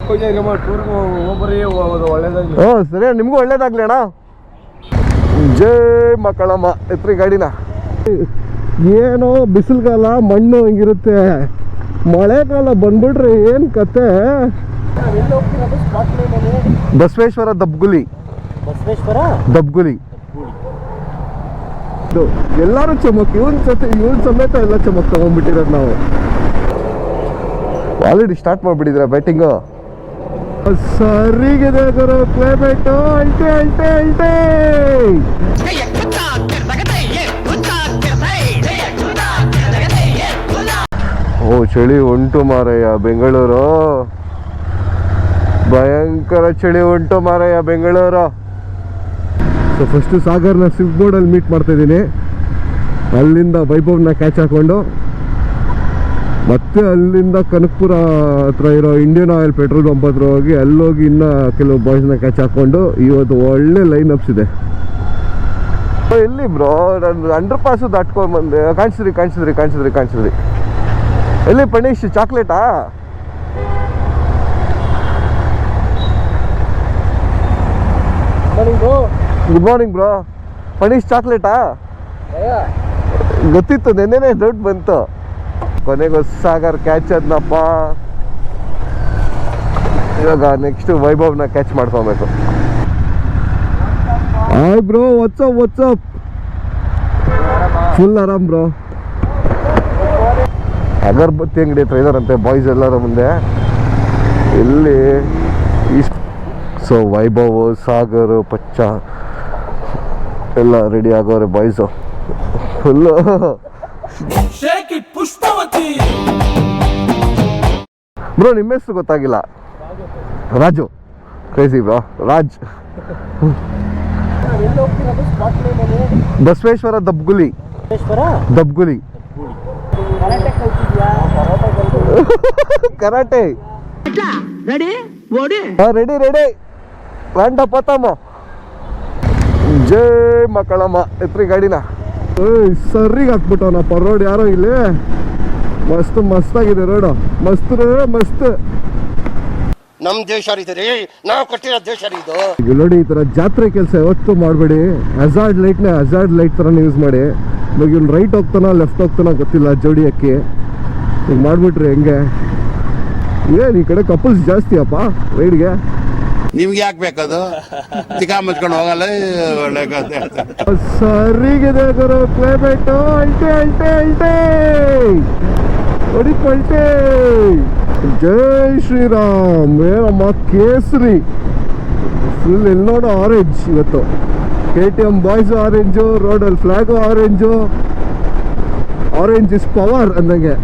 ಹ್ಞೂ ಸರಿ, ನಿಮಗೂ ಒಳ್ಳೇದಾಗ್ಲಿ ಅಣ್ಣ. ಜೈ ಮಕ್ಕಳಮ್ಮ. ಎತ್ರಿ ಗಾಡಿನ. ಏನೋ ಬಿಸಿಲುಗಾಲ ಮಣ್ಣು ಹಿಂಗಿರುತ್ತೆ, ಮಳೆಗಾಲ ಬಂದ್ಬಿಟ್ರೆ ಏನು ಕತೆ. ಬಸವೇಶ್ವರ ದಬ್ಗುಲಿ. ದಬ್ಗುಲಿ ಎಲ್ಲರೂ ಚಮಕ್. ಇವನ್ ಸಮೇತ ಎಲ್ಲ ಚಮಕ್ ತಗೊಂಡ್ಬಿಟ್ಟಿರೋದು ನಾವು. ಆಲ್ರೆಡಿ ಸ್ಟಾರ್ಟ್ ಮಾಡ್ಬಿಟ್ಟಿದ್ರ ಬ್ಯಾಟಿಂಗು. ಸರಿಗಿದೆ ಗುರು ಕ್ಲೈಮೇಟ್. ಅಲ್ಟೆ ಅಲ್ಟೆ ಅಲ್ಟೆ. ಓ ಚಳಿ ಉಂಟು ಮಾರಯ್ಯ ಬೆಂಗಳೂರು. ಭಯಂಕರ ಚಳಿ ಉಂಟು ಮಾರಯ್ಯ ಬೆಂಗಳೂರು. ಸೊ ಫಸ್ಟು ಸಾಗರ್ನ ಸ್ವಿಫ್ಟ್ ಬೋರ್ಡಲ್ಲಿ ಮೀಟ್ ಮಾಡ್ತಾ ಇದ್ದೀನಿ. ಅಲ್ಲಿಂದ ವೈಭವ್ನ ಕ್ಯಾಚ್ ಹಾಕೊಂಡು ಮತ್ತೆ ಅಲ್ಲಿಂದ ಕನಕಪುರ ಹತ್ರ ಇರೋ ಇಂಡಿಯನ್ ಆಯಿಲ್ ಪೆಟ್ರೋಲ್ ಪಂಪ್ ಹತ್ರ ಹೋಗಿ ಅಲ್ಲೋಗಿ ಇನ್ನೂ ಕೆಲವು ಬಾಯ್ಸ್ನ ಕ್ಯಾಚ್ ಹಾಕ್ಕೊಂಡು ಇವತ್ತು ಒಳ್ಳೆ ಲೈನ್ ಅಪ್ಸ್ ಇದೆ. ಎಲ್ಲಿ ಬ್ರೋ, ನಾನು ಅಂಡರ್ ಪಾಸು ದಾಟ್ಕೊಂಡು ಬಂದೆ. ಕಾಣಿಸಿದ್ರಿ. ಎಲ್ಲಿ ಪಣೀಶ್ ಚಾಕ್ಲೇಟಾ? Good morning bro. ಪಣೀಶ್ ಚಾಕ್ಲೇಟಾ? ಗೊತ್ತಿತ್ತು, ನೆನ್ನೆನೇ ಡೌಟ್ ಬಂತು. ಕೊನೆಗೆ ಸಾಗರ್ ಕ್ಯಾಚ್ ಆದ್ನಪ್ಪ. ಇವಾಗ ನೆಕ್ಸ್ಟ್ ವೈಭವ್ನ ಕ್ಯಾಚ್ ಮಾಡ್ಕೊಬೇಕು. Hi bro, what's up. ಫುಲ್ ಆರಾಮ್ ಬ್ರೋ. ಅಗರ್ಬತ್ತಿ ಅಂಗಡಿ ಹತ್ರ ಇದಾರಂತೆ ಬಾಯ್ಸ್ ಎಲ್ಲರ ಮುಂದೆ. ಇಲ್ಲಿ ಸೊ ವೈಭವ್, ಸಾಗರ್, ಪಚ್ಚ ಎಲ್ಲ ರೆಡಿ ಆಗೋರೆ ಬಾಯ್ಸು ಫುಲ್ಲು. ಬ್ರೋ ನಿಮ್ಮ ಹೆಸರು ಗೊತ್ತಾಗಿಲ್ಲ. Raju. Crazy bro, Raj. Basaveshwara Dabguli. Karate. Ready ಪತಮ್ಮ. ಜೈ ಮಕ್ಕಳಮ್ಮ. ಎತ್ರಿ ಗಾಡಿನ. ಸರಿಗೆ ಹಾಕ್ಬಿಟ್ಟವನಪ್ಪ ರೋಡ್. ಯಾರೋ ಇಲ್ಲಿ ಮಸ್ತಾಗಿದೆ ರೋಡು. ಮಸ್ತ್. ನಮ್ ದೇಶ ರೀ, ನಾವು ಕಟ್ಟಿರೋ ದೇಶ ಇದು. ಈಗ ನೋಡಿ, ಈ ತರ ಜಾತ್ರೆ ಕೆಲಸ ಯಾವತ್ತೂ ಮಾಡಬೇಡಿ. ಹಜಾರ್ಡ್ ಲೈಟ್ ತರ ಯೂಸ್ ಮಾಡಿ. ಇವಾಗ ಇವ್ನು ರೈಟ್ ಹೋಗ್ತಾನೋ ಲೆಫ್ಟ್ ಹೋಗ್ತಾನೋ ಗೊತ್ತಿಲ್ಲ, ಜೋಡಿ ಅಕ್ಕಿ ಈಗ ಮಾಡ್ಬಿಟ್ರಿ ಹೆಂಗೆ. ಏನ್ ಈ ಕಡೆ ಕಪಲ್ಸ್ ಜಾಸ್ತಿ ಅಪ್ಪ ರೈಡ್ಗೆ. ನಿಮ್ಗೆ ಯಾಕೆ ಬೇಕದು? ಚಿಕ್ಕ ಮುಚ್ಕೊಂಡು ಹೋಗಲ್ಲ. ಒಳ್ಳೆ ಸರಿಗಿದೆ ಗುರು ಕ್ಲೈಮೇಟ್. ಅಲ್ಟೆ ಹೊಡಿಪಲ್ಟೆ. ಜೈ ಶ್ರೀರಾಮ್. ಏನಮ್ಮ ಕೇಸರಿ ಫುಲ್. ಎಲ್ಲಿ ನೋಡೋ ಆರೆಂಜ್ ಇವತ್ತು. KTM ಬಾಯ್ಸ್ ಆರೆಂಜು, ರೋಡಲ್ಲಿ flag orange. Orange is power ಅಂದಂಗೆ.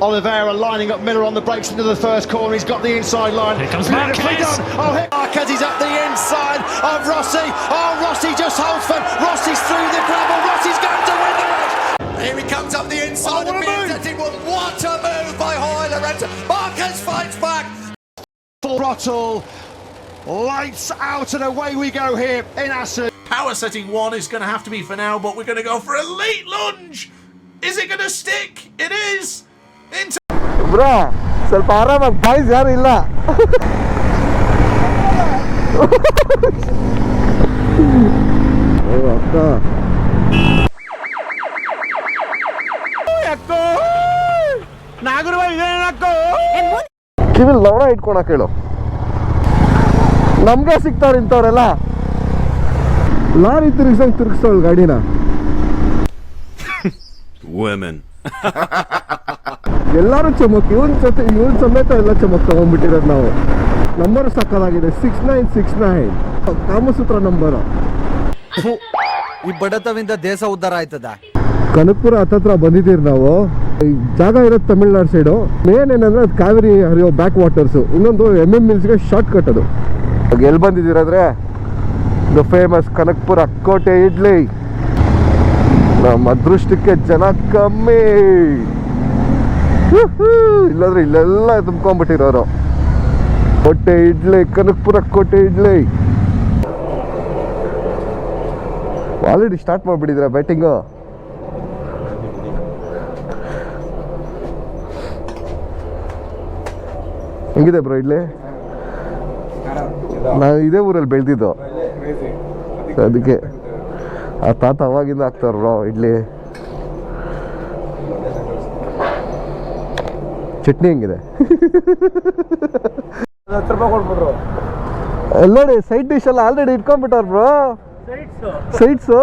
Oliveira lining up Miller on the brakes into the first corner. He's got the inside line. Here comes Marquez. Marquez is up the inside of Rossi. Rossi just holds firm. Rossi's through the gravel. Rossi's going to win the race. Here he comes up the inside of BMZ. What a move by Hoy Lorenzo. Marquez fights back. Full throttle. Lights out and away we go here in Assen. Power setting 1 is going to have to be for now, but we're going to go for a late lunge. Is it going to stick? It is. Bro ಸ್ವಲ್ಪ ಆರಾಮಾಗಿ, boys ಯಾರು ಇಲ್ಲ. ಅಕ್ಕ ಕಿವಿಲ್ ಲವಣ ಇಟ್ಕೊಳಕ್ ಹೇಳು. ನಮ್ಗೆ ಸಿಗ್ತಾರ ಇಂಥವ್ರೆಲ್ಲ. Lorry ತಿರುಗಿಸ್ತಾಳ ಗಾಡಿನ. ಎಲ್ಲರೂ ಚಮಕ್. ಇವನ್ ಸಮೇತ ಎಲ್ಲ ಚಮಕ್ ತಗೊಂಡ್ಬಿಟ್ಟಿರೋದು ನಾವು. ನಂಬರ್ ಸಕ್ಕದಾಗಿದೆ. 6969 ಕಾಮಸೂತ್ರ ನಂಬರ್. ಈ ಬಡತವಿಂದ ದೇಶ ಉದ್ಧಾರ ಆಯ್ತದ. ಕನಕಪುರ ಹತ್ತತ್ರ ಬಂದಿದ್ದೀರಿ ನಾವು. ಜಾಗ ಇರೋದು ತಮಿಳ್ನಾಡು ಸೈಡು. ಮೇನ್ ಏನಂದ್ರೆ ಅದು ಕಾವೇರಿ ಹರಿಯೋ ಬ್ಯಾಕ್ ವಾಟರ್ಸು. ಇನ್ನೊಂದು MM ಮಿಲ್ಸ್ಗೆ ಶಾರ್ಟ್ ಕಟ್ ಅದು. ಎಲ್ಲಿ ಬಂದಿದ್ದೀರಾದ್ರೆ ದ ಫೇಮಸ್ ಕನಕಪುರ ಕೋಟೆ ಇಡ್ಲಿ. ನಮ್ಮ ಅದೃಷ್ಟಕ್ಕೆ ಜನ ಕಮ್ಮಿ, ಇಲ್ಲಾಂದ್ರೆ ಇಲ್ಲೆಲ್ಲ ತುಂಬ್ಕೊಂಡ್ಬಿಟ್ಟಿರೋರು. ಕೋಟೆ ಇಡ್ಲಿ, ಕನಕಪುರ ಕೋಟೆ ಇಡ್ಲಿ. ಆಲ್ರೆಡಿ ಸ್ಟಾರ್ಟ್ ಮಾಡ್ಬಿಟ್ಟಿದ್ರ ಬ್ಯಾಟಿಂಗು. ಹೆಂಗಿದೆ ಬ್ರೋ ಇಡ್ಲಿ? ನಾನು ಇದೇ ಊರಲ್ಲಿ ಬೆಳೆದಿದ್ದು, ಅದಕ್ಕೆ ಆ ತಾತ ಅವಾಗಿಂದ ಹಾಕ್ತಾರ ಬ್ರೋ ಇಡ್ಲಿ. ಚಟ್ನಿ ಹೆಂಗಿದೆ? ನೋಡಿ ಸೈಡ್ ಡಿಶ್ ಎಲ್ಲ ಆಲ್ರೆಡಿ ಇಟ್ಕೊಂಡ್ಬಿಟ್ಟಾರ ಬ್ರೋ. ಸೈಡ್ಸು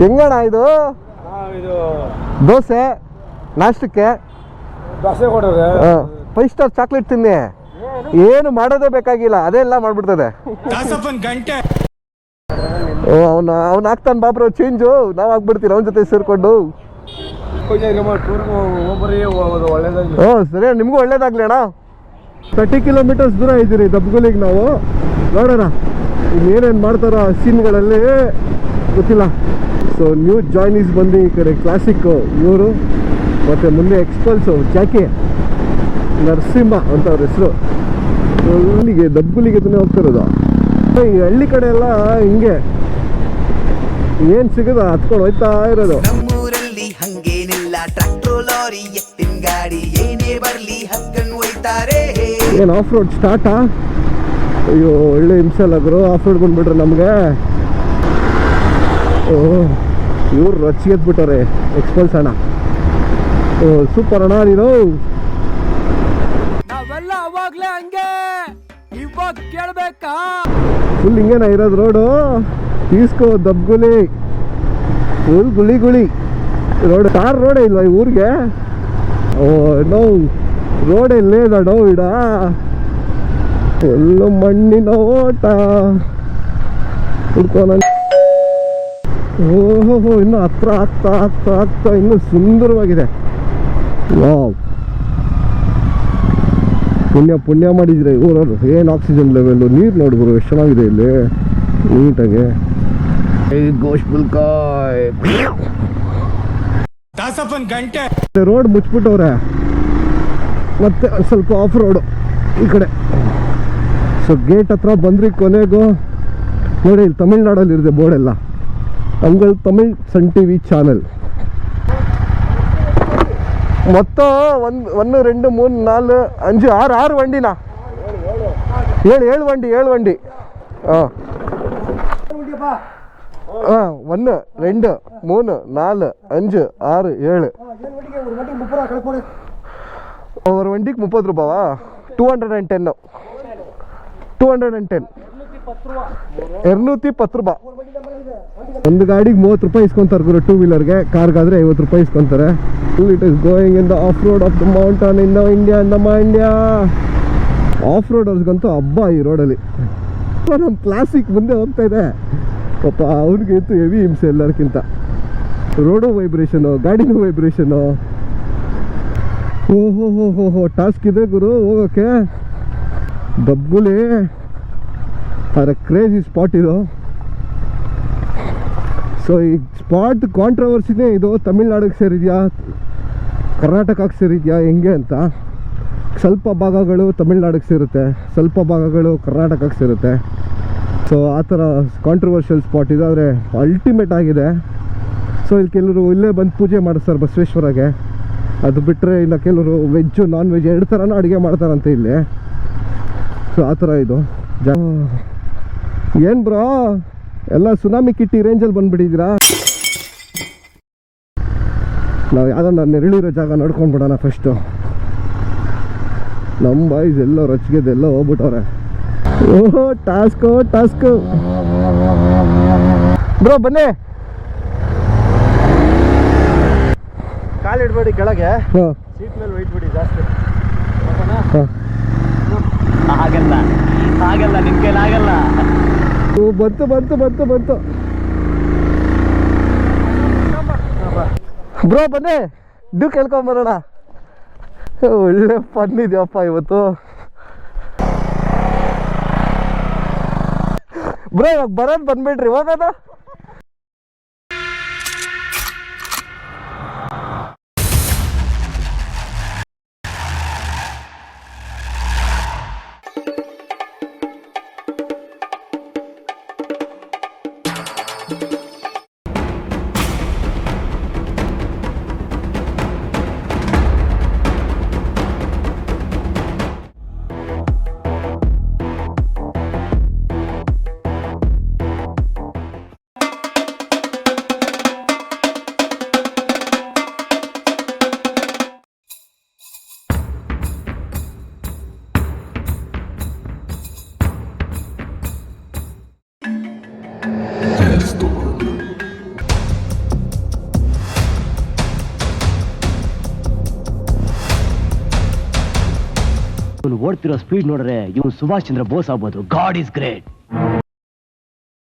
ಹೆಂಗಣ ಇದು? ದೋಸೆ ನಾಷ್ಟಕ್ಕೆ 5 ಸ್ಟಾರ್ ಚಾಕ್ಲೇಟ್ ತಿನ್ನಿ, ಏನು ಮಾಡೋದೇ ಬೇಕಾಗಿಲ್ಲ, ಅದೆಲ್ಲ ಮಾಡ್ಬಿಡ್ತದೆ. ಅವನು ಹಾಕ್ತಾನೆ ಬಾಬ್ರು ಚೇಂಜು, ನಾವು ಹಾಕ್ಬಿಡ್ತೀವಿ ಅವನ ಜೊತೆ ಸೇರ್ಕೊಂಡು. ಸರಿ, ನಿಮಗೂ ಒಳ್ಳೇದಾಗ್ಲಿ ಅಣ್ಣ. 30 ಕಿಲೋಮೀಟರ್ಸ್ ದೂರ ಇದ್ದೀರಿ ದಬ್ಗುಲಿಗೆ ನಾವು. ನೋಡೋಣ ಇನ್ನೇನೇನು ಮಾಡ್ತಾರೋ ಸೀನ್ಗಳಲ್ಲಿ ಗೊತ್ತಿಲ್ಲ. ಸೊ ನ್ಯೂ ಜಾಯ್ನೀಸ್ ಬಂದು ಈ ಕಡೆ ಕ್ಲಾಸಿಕ್ಕು ಇವರು, ಮತ್ತು ಮುಂದೆ ಎಕ್ಸ್ಪಲ್ಸು ಜಾಕಿ ನರಸಿಂಹ ಅಂತ ಅವ್ರ ಹೆಸರು. ಇಲ್ಲಿಗೆ ದಬ್ಬುಲಿಗೆ ಹೋಗ್ತಿರೋದು. ಈ ಹಳ್ಳಿ ಕಡೆ ಎಲ್ಲ ಹಿಂಗೆ ಏನು ಸಿಗೋದು ಹತ್ಕೊಂಡು ಹೋಯ್ತಾ ಇರೋದು. ನಮ್ಮೂರಲ್ಲಿ ಹಂಗೇನಿಲ್ಲ, ಟ್ರ್ಯಾಕ್ಟರ್ ಲಾರಿ ಎತ್ತಿನ ಗಾಡಿ ಏನೇ ಬರ್ಲಿ ಹಕ್ಕನ್ ಒಯ್ತಾರೆ. ಏನು ಆಫ್ ರೋಡ್ ಸ್ಟಾರ್ಟಾ? ಅಯ್ಯೋ ಒಳ್ಳೆ ಹಿಂಸೆ ಅಲ್ಲ ಗುರು, ಆಫ್ ರೋಡ್ ಬಂದ್ಬಿಟ್ರೆ ನಮಗೆ. ಇವ್ರು ರೊಚ್ಚಿಗೆ ಎದ್ಬಿಟ್ಟವ್ರೆ ಎಕ್ಸ್ಪಲ್ಸ್ ಅಣ್ಣ. ಸೂಪರ್ ಅಣ್ಣ ನೀನು. ನಾವೆಲ್ಲ ಅವಾಗ್ಲೇ ಹಂಗೆ, ಇವಾಗ ಕೇಳ್ಬೇಕಾ? ಫುಲ್ ಹಿಂಗೇನ ಇರೋದು ರೋಡು. ತೀಸ್ಕೋ ದಬ್ಗುಲಿ, ಫುಲ್ ಗುಳಿ ರೋಡ್. ಕಾರ್ ರೋಡೇ ಇಲ್ವಾ ಈ ಊರಿಗೆ? ನೋ ರೋಡ್ ಇಲ್ಲೇ ಇಡೋ ಇಡ, ಫುಲ್ಲು ಮಣ್ಣಿನ ಓಟ ಹುಡ್ಕೋಣ. ಓಹೋ ಇನ್ನು ಹತ್ರ ಆಗ್ತಾ ಇನ್ನೂ ಸುಂದರವಾಗಿದೆ. ವಾವ್, ಪುಣ್ಯ ಮಾಡಿದ್ರೆ ಊರವರು. ಏನು ಆಕ್ಸಿಜನ್ ಲೆವೆಲ್ಲು, ನೀರು ನೋಡಿದ್ರು ಎಷ್ಟು ಚೆನ್ನಾಗಿದೆ ಇಲ್ಲಿ ನೀಟಾಗಿ. ರೋಡ್ ಮುಚ್ಬಿಟ್ಟವ್ರೆ, ಮತ್ತೆ ಸ್ವಲ್ಪ ಆಫ್ ರೋಡು ಈ ಕಡೆ. ಸೊ ಗೇಟ್ ಹತ್ರ ಬಂದ್ರಿ ಕೊನೆಗೂ. ನೋಡಿ ಇಲ್ಲಿ ತಮಿಳ್ನಾಡಲ್ಲಿ ಇರುತ್ತೆ ಬೋರ್ಡೆಲ್ಲ, ಅಂಗಲ್ ತಮಿಳ್ ಸನ್ TV ಚಾನಲ್. ಮೊತ್ತ 1 2 3 4 5 6 ವಂಡಿನಾ? 7 ವಂಡಿ. ಹಾಂ 1 2 3 4 5 6 7. ஒரு வண்டிக்கு 30 ரூபாவா? 210. 210 210 ರೂಪಾಯಿ. ಒಂದು ಗಾಡಿಗೆ 30 ರೂಪಾಯಿ ಇಸ್ಕೊಂತಾರೆ ಗುರು, 2 ವೀಲರ್ಗೆ. ಕಾರ್ಗಾದ್ರೆ 50 ರೂಪಾಯಿ ಇಸ್ಕೊಂತಾರೆ. It is going in the off road of the mountain in the India. Off ರೋಡರ್ಸ್ಗಂತೂ ಹಬ್ಬ ಈ ರೋಡಲ್ಲಿ. ನಮ್ಮ ಕ್ಲಾಸಿಕ್ ಮುಂದೆ ಹೋಗ್ತಾ ಇದೆ ಪಾಪ, ಅವ್ರಿಗಂತೂ ಹೆವಿ ಹಿಂಸೆ ಎಲ್ಲರಿಗಿಂತ. ರೋಡು ವೈಬ್ರೇಷನು, ಗಾಡಿನೂ ವೈಬ್ರೇಷನು. ಓಹೋ ಟಾಸ್ಕ್ ಇದೆ ಗುರು ಹೋಗೋಕ್ಕೆ. ದಬ್ಬುಲಿ ಅರೆ ಕ್ರೇಜಿ ಸ್ಪಾಟ್ ಇದು. ಸೊ ಈ ಸ್ಪಾಟ್ ಕಾಂಟ್ರವರ್ಸಿನೇ ಇದು. ತಮಿಳ್ನಾಡಿಗೆ ಸೇರಿದೆಯಾ ಕರ್ನಾಟಕಕ್ಕೆ ಸೇರಿದೆಯಾ ಹೆಂಗೆ ಅಂತ. ಸ್ವಲ್ಪ ಭಾಗಗಳು ತಮಿಳ್ನಾಡಿಗೆ ಸೇರುತ್ತೆ, ಸ್ವಲ್ಪ ಭಾಗಗಳು ಕರ್ನಾಟಕಕ್ಕೆ ಸೇರುತ್ತೆ. ಸೊ ಆ ಥರ ಕಾಂಟ್ರವರ್ಷಿಯಲ್ ಸ್ಪಾಟ್ ಇದೆ, ಆದರೆ ಅಲ್ಟಿಮೇಟ್ ಆಗಿದೆ. ಸೊ ಇಲ್ಲಿ ಕೆಲವರು ಇಲ್ಲೇ ಬಂದು ಪೂಜೆ ಮಾಡಿಸ್ತಾರೆ ಬಸವೇಶ್ವರಗೆ. ಅದು ಬಿಟ್ಟರೆ ಇನ್ನು ಕೆಲವರು ವೆಜ್ಜು ನಾನ್ ವೆಜ್ 2 ಥರನೂ ಅಡುಗೆ ಮಾಡ್ತಾರಂತೆ ಇಲ್ಲಿ. ಸೊ ಆ ಥರ ಇದು. ಏನು ಬ್ರೋ ಎಲ್ಲ ಸುನಾಮಿ ಕಿಟ್ಟಿ ರೇಂಜಲ್ಲಿ ಬಂದುಬಿಟ್ಟಿದ್ದೀರಾ? ನಾವು ಯಾವುದನ್ನ ನೆರಳಿರೋ ಜಾಗ ನೋಡ್ಕೊಂಡು ಬಿಡೋಣ ಫಸ್ಟು. ನಮ್ಮ ಬಾಯ್ಸ್ ಎಲ್ಲೋ ರೊಚ್ಚಿಗೆದೆಲ್ಲ ಹೋಗ್ಬಿಟ್ಟವ್ರೆ. ಓಹೋ ಟಾಸ್ಕು ಬ್ರೋ ಬನ್ನಿ. ಕಾಲಿಡ್ಬೇಡಿ ಕೆಳಗೆ, ಸೀಟ್ ಮೇಲೆ ವೆಯ್ಟ್ ಬಿಡಿ ಜಾಸ್ತಿ. ಆಗಲ್ಲ ನಿಮ್ ಕೈಲಿ ಆಗಲ್ಲ. ಬಂತು ಬ್ರೋ ಬನ್ನಿ, ಇದು ಕೇಳ್ಕೊಂಬರೋಣ. ಒಳ್ಳೆ ಫನ್ ಇದೆಯಪ್ಪ ಇವತ್ತು. ಬ್ರೋ ಇವಾಗ ಬರೋದು ಬಂದ್ಬಿಟ್ರಿ, ಹೋಗೋಣ. ಇವನು ಓಡ್ತಿರೋ ಸ್ಪೀಡ್ ನೋಡ್ರೆ ಇವನು ಸುಭಾಷ್ ಚಂದ್ರ ಬೋಸ್ ಆಗ್ಬೋದು. God is great.